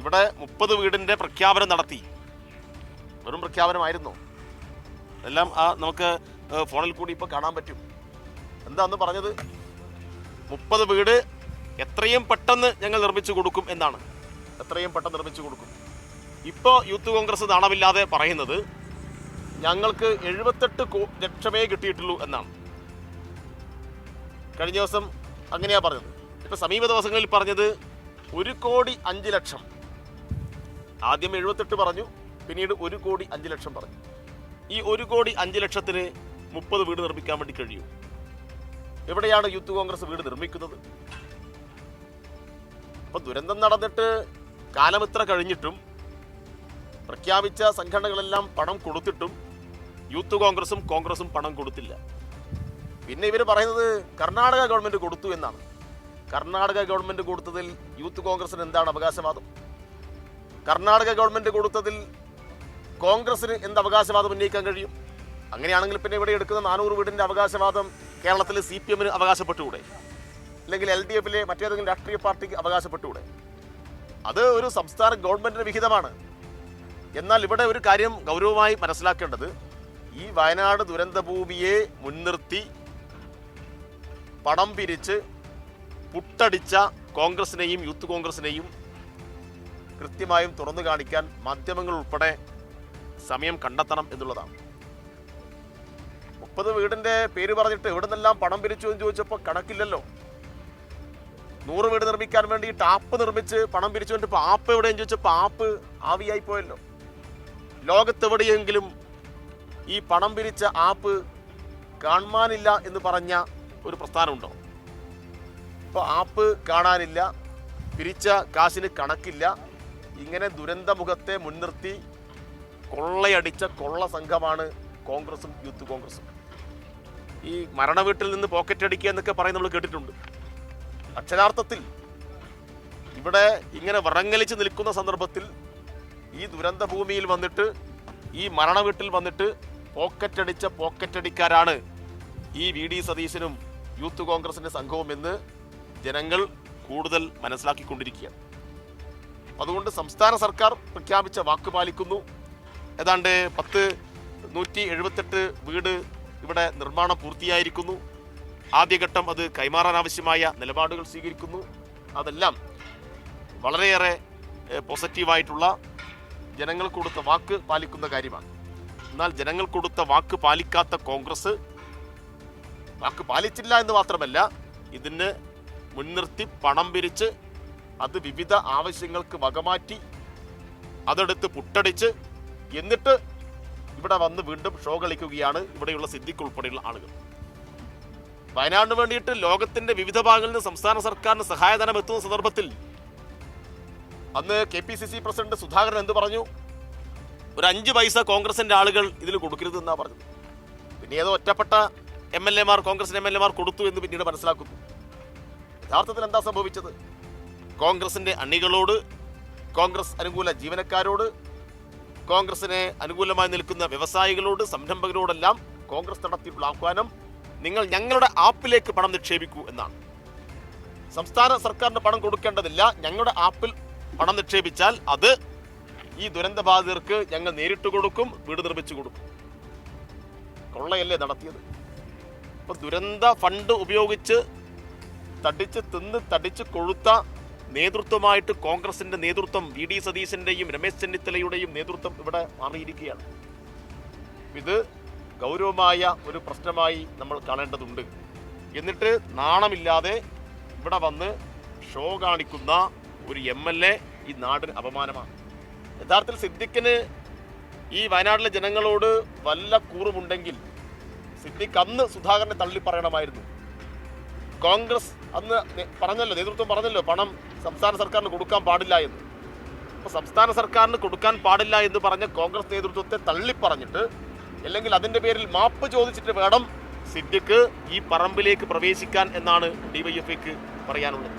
ഇവിടെ 30 വീടിൻ്റെ പ്രഖ്യാപനം നടത്തി. വെറും പ്രഖ്യാപനമായിരുന്നു. എല്ലാം നമുക്ക് ഫോണിൽ കൂടി ഇപ്പോൾ കാണാൻ പറ്റും. എന്താന്ന് പറഞ്ഞത്? 30 വീട് എത്രയും പെട്ടെന്ന് ഞങ്ങൾ നിർമ്മിച്ചു കൊടുക്കും എന്നാണ്. എത്രയും പെട്ടെന്ന് നിർമ്മിച്ചു കൊടുക്കും. ഇപ്പോൾ യൂത്ത് കോൺഗ്രസ് നാണമില്ലാതെ പറയുന്നത് ഞങ്ങൾക്ക് 78 ലക്ഷമേ കിട്ടിയിട്ടുള്ളൂ എന്നാണ്. കഴിഞ്ഞ ദിവസം അങ്ങനെയാണ് പറഞ്ഞത്. ഇപ്പോൾ സമീപ ദിവസങ്ങളിൽ പറഞ്ഞത് 1,05,00,000. ആദ്യം 78 പറഞ്ഞു, പിന്നീട് 1,05,00,000 പറഞ്ഞു. ഈ 1,05,00,000-ന് 30 വീട് നിർമ്മിക്കാൻ വേണ്ടി കഴിയും. എവിടെയാണ് യൂത്ത് കോൺഗ്രസ് വീട് നിർമ്മിക്കുന്നത്? അപ്പോൾ ദുരന്തം നടന്നിട്ട് കാലം ഇത്ര കഴിഞ്ഞിട്ടും പ്രഖ്യാപിച്ച സംഘടനകളെല്ലാം പണം കൊടുത്തിട്ടും യൂത്ത് കോൺഗ്രസും പണം കൊടുത്തില്ല. പിന്നെ ഇവർ പറയുന്നത് കർണാടക ഗവൺമെൻറ് കൊടുത്തു എന്നാണ്. കർണാടക ഗവൺമെൻറ് കൊടുത്തതിൽ യൂത്ത് കോൺഗ്രസിന് എന്താണ് അവകാശവാദം? കർണാടക ഗവൺമെൻറ് കൊടുത്തതിൽ കോൺഗ്രസിന് എന്ത് അവകാശവാദം ഉന്നയിക്കാൻ കഴിയും? അങ്ങനെയാണെങ്കിൽ പിന്നെ ഇവിടെ എടുക്കുന്ന 400 വീടിൻ്റെ അവകാശവാദം കേരളത്തിൽ CPM-ന് അവകാശപ്പെട്ടുകൂടെ? അല്ലെങ്കിൽ LDF-ലെ മറ്റേതെങ്കിലും രാഷ്ട്രീയ പാർട്ടിക്ക് അവകാശപ്പെട്ടുകൂടെ? അത് ഒരു സംസ്ഥാന ഗവൺമെൻറ്റിൻ്റെ വിഹിതമാണ്. എന്നാൽ ഇവിടെ ഒരു കാര്യം ഗൗരവമായി മനസ്സിലാക്കേണ്ടത്, ഈ വയനാട് ദുരന്തഭൂമിയെ മുൻനിർത്തി പണം പിരിച്ച് പുട്ടടിച്ച കോൺഗ്രസിനെയും യൂത്ത് കോൺഗ്രസിനെയും കൃത്യമായും തുറന്നു കാണിക്കാൻ മാധ്യമങ്ങൾ ഉൾപ്പെടെ സമയം കണ്ടെത്തണം എന്നുള്ളതാണ്. 30 വീടിൻ്റെ പേര് പറഞ്ഞിട്ട് എവിടെ നിന്നെല്ലാം പണം പിരിച്ചു എന്ന് ചോദിച്ചപ്പോൾ കണക്കില്ലല്ലോ. 100 വീട് നിർമ്മിക്കാൻ വേണ്ടിയിട്ട് ആപ്പ് നിർമ്മിച്ച് പണം പിരിച്ചുകൊണ്ട് ഇപ്പോൾ ആപ്പ് എവിടെയെന്ന് ചോദിച്ചപ്പോൾ ആപ്പ് ആവിയായി പോയല്ലോ. ലോകത്തെവിടെയെങ്കിലും ഈ പണം പിരിച്ച ആപ്പ് കാണാനില്ല എന്ന് പറഞ്ഞ ഒരു പ്രസ്ഥാനമുണ്ടോ? ഇപ്പോൾ ആപ്പ് കാണാനില്ല, പിരിച്ച കാശിന് കണക്കില്ല. ഇങ്ങനെ ദുരന്തമുഖത്തെ മുൻനിർത്തി കൊള്ളയടിച്ച കൊള്ള സംഘമാണ് കോൺഗ്രസും യൂത്ത് കോൺഗ്രസും. ഈ മരണ വീട്ടിൽ നിന്ന് പോക്കറ്റ് അടിക്കുക എന്നൊക്കെ പറയുന്നത് നമ്മൾ കേട്ടിട്ടുണ്ട്. അക്ഷരാർത്ഥത്തിൽ ഇവിടെ ഇങ്ങനെ വിറങ്ങലിച്ച് നിൽക്കുന്ന സന്ദർഭത്തിൽ ഈ ദുരന്ത ഭൂമിയിൽ വന്നിട്ട്, ഈ മരണ വീട്ടിൽ വന്നിട്ട് പോക്കറ്റടിച്ച പോക്കറ്റടിക്കാരാണ് ഈ VD സതീശനും യൂത്ത് കോൺഗ്രസിൻ്റെ സംഘവും എന്ന് ജനങ്ങൾ കൂടുതൽ മനസ്സിലാക്കിക്കൊണ്ടിരിക്കുകയാണ്. അതുകൊണ്ട് സംസ്ഥാന സർക്കാർ പ്രഖ്യാപിച്ച വാക്ക് പാലിക്കുന്നു. ഏതാണ്ട് 178 വീട് ഇവിടെ നിർമ്മാണം പൂർത്തിയായിരിക്കുന്നു. ആദ്യഘട്ടം അത് കൈമാറാൻ ആവശ്യമായ നിലപാടുകൾ സ്വീകരിക്കുന്നു. അതെല്ലാം വളരെയേറെ പോസിറ്റീവായിട്ടുള്ള, ജനങ്ങൾ കൊടുത്ത വാക്ക് പാലിക്കുന്ന കാര്യമാണ്. എന്നാൽ ജനങ്ങൾ കൊടുത്ത വാക്ക് പാലിക്കാത്ത കോൺഗ്രസ് വാക്ക് പാലിച്ചില്ല എന്ന് മാത്രമല്ല, ഇതിന് മുൻനിർത്തി പണം പിരിച്ച് അത് വിവിധ ആവശ്യങ്ങൾക്ക് വകമാറ്റി അതെടുത്ത് പുട്ടടിച്ച് എന്നിട്ട് ഇവിടെ വന്ന് വീണ്ടും ഷോ കളിക്കുകയാണ് ഇവിടെയുള്ള സിദ്ദിഖ് ഉൾപ്പെടെയുള്ള ആളുകൾ. വയനാടിന് വേണ്ടിയിട്ട് ലോകത്തിന്റെ വിവിധ ഭാഗങ്ങളിൽ നിന്ന് സംസ്ഥാന സർക്കാരിന് സഹായധനം എത്തുന്ന സന്ദർഭത്തിൽ അന്ന് KPCC പ്രസിഡന്റ് സുധാകരൻ എന്ത് പറഞ്ഞു? ഒരു 5 പൈസ കോൺഗ്രസിന്റെ ആളുകൾ ഇതിൽ കൊടുക്കരുത് എന്നാ പറഞ്ഞത്. പിന്നെ ഏതോ ഒറ്റപ്പെട്ട MLA-മാർ, കോൺഗ്രസിന്റെ MLA-മാർ കൊടുത്തു എന്ന് പിന്നീട് മനസ്സിലാക്കുന്നു. യഥാർത്ഥത്തിൽ എന്താ സംഭവിച്ചത്? കോൺഗ്രസിന്റെ അണികളോട്, കോൺഗ്രസ് അനുകൂല ജീവനക്കാരോട്, കോൺഗ്രസിന് അനുകൂലമായി നിൽക്കുന്ന വ്യവസായികളോട്, സംരംഭകരോടെല്ലാം കോൺഗ്രസ് നടത്തിയിട്ടുള്ള ആഹ്വാനം നിങ്ങൾ ഞങ്ങളുടെ ആപ്പിലേക്ക് പണം നിക്ഷേപിക്കൂ എന്നാണ്. സംസ്ഥാന സർക്കാരിന് പണം കൊടുക്കേണ്ടതില്ല, ഞങ്ങളുടെ ആപ്പിൽ പണം നിക്ഷേപിച്ചാൽ അത് ഈ ദുരന്തബാധിതർക്ക് ഞങ്ങൾ നേരിട്ട് കൊടുക്കും, വീട് നിർമ്മിച്ചു കൊടുക്കും. കൊള്ളയല്ലേ നടത്തിയത്? അപ്പോൾ ദുരന്ത ഫണ്ട് ഉപയോഗിച്ച് തടിച്ച് കൊഴുത്ത നേതൃത്വമായിട്ട് കോൺഗ്രസിന്റെ നേതൃത്വം, VD സതീശന്റെയും രമേശ് ചെന്നിത്തലയുടെയും നേതൃത്വം ഇവിടെ മാറിയിരിക്കുകയാണ്. ഇത് ഗൗരവമായ ഒരു പ്രശ്നമായി നമ്മൾ കാണേണ്ടതുണ്ട്. എന്നിട്ട് നാണമില്ലാതെ ഇവിടെ വന്ന് ഷോ കാണിക്കുന്ന ഒരു MLA ഈ നാടിന് അപമാനമാണ്. യഥാർത്ഥത്തിൽ സിദ്ദിഖിന് ഈ വയനാട്ടിലെ ജനങ്ങളോട് വല്ല കൂറുമുണ്ടെങ്കിൽ സിദ്ദിഖ് അന്ന് സുധാകരനെ തള്ളി പറയണമായിരുന്നു. കോൺഗ്രസ് അന്ന് പറഞ്ഞല്ലോ, നേതൃത്വം പറഞ്ഞല്ലോ, പണം സംസ്ഥാന സർക്കാരിന് കൊടുക്കാൻ പാടില്ല എന്ന്. അപ്പോൾ സംസ്ഥാന സർക്കാരിന് കൊടുക്കാൻ പാടില്ല എന്ന് പറഞ്ഞ കോൺഗ്രസ് നേതൃത്വത്തെ തള്ളിപ്പറഞ്ഞിട്ട്, അല്ലെങ്കിൽ അതിൻ്റെ പേരിൽ മാപ്പ് ചോദിച്ചിട്ട് വേണം സിദ്ദിഖ് ഈ പറമ്പിലേക്ക് പ്രവേശിക്കാൻ എന്നാണ് DYFIക്ക് പറയാനുള്ളത്.